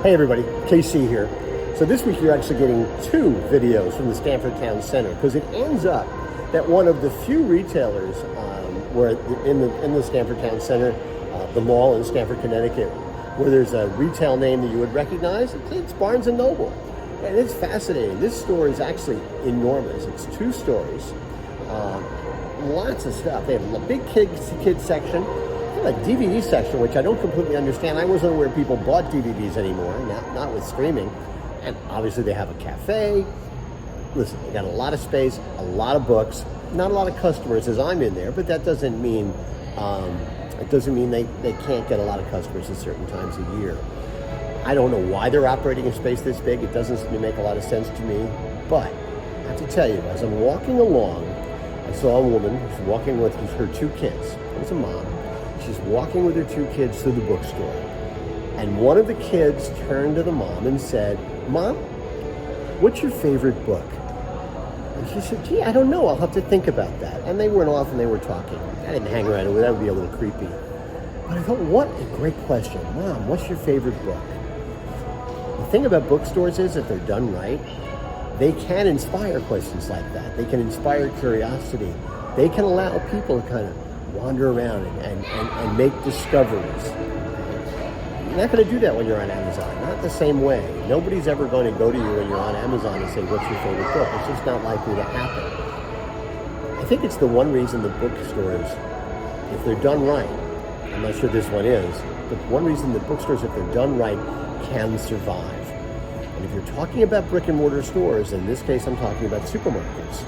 Hey everybody, KC here. So this week you're actually getting two videos from the Stamford Town Center because it ends up that one of the few retailers where in the Stamford Town Center, the mall in Stamford, Connecticut, where there's a retail name that you would recognize, it's Barnes & Noble. And it's fascinating. This store is actually enormous. It's 2 stories, lots of stuff. They have a big kids section. A DVD section, which I don't completely understand. I wasn't aware people bought DVDs anymore, not with streaming. And obviously they have a cafe. Listen, they got a lot of space, a lot of books, not a lot of customers as I'm in there, but that doesn't mean they can't get a lot of customers at certain times of year. I don't know why they're operating in space this big. It doesn't seem to make a lot of sense to me. But I have to tell you, as I'm walking along, I saw a woman who's walking with her 2 kids. It was a mom. She's walking with her 2 kids to the bookstore. And one of the kids turned to the mom and said, "Mom, what's your favorite book?" And she said, "Gee, I don't know. I'll have to think about that." And they went off and they were talking. I didn't hang around with that. Would be a little creepy. But I thought, what a great question. Mom, what's your favorite book? The thing about bookstores is, if they're done right, they can inspire questions like that. They can inspire curiosity. They can allow people to kind of wander around and make discoveries. You're not going to do that when you're on Amazon. Not the same way. Nobody's ever going to go to you when you're on Amazon and say, "What's your favorite book?" It's just not likely to happen. I think it's the one reason the bookstores, if they're done right, I'm not sure this one is, but one reason the bookstores, if they're done right, can survive. And if you're talking about brick and mortar stores, in this case I'm talking about supermarkets,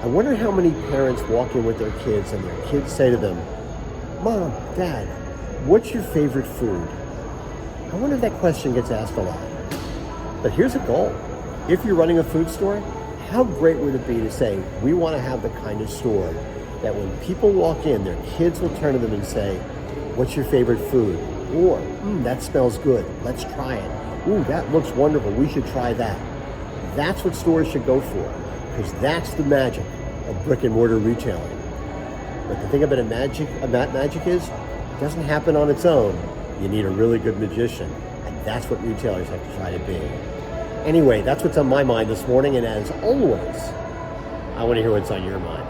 I wonder how many parents walk in with their kids and their kids say to them, "Mom, Dad, what's your favorite food?" I wonder if that question gets asked a lot. But here's a goal. If you're running a food store, how great would it be to say, we want to have the kind of store that when people walk in, their kids will turn to them and say, "What's your favorite food?" Or, "That smells good. Let's try it. Ooh, that looks wonderful. We should try that." That's what stores should go for, because that's the magic of brick and mortar retailing. But the thing about magic is, it doesn't happen on its own. You need a really good magician, and that's what retailers have to try to be. Anyway, that's what's on my mind this morning, and as always, I want to hear what's on your mind.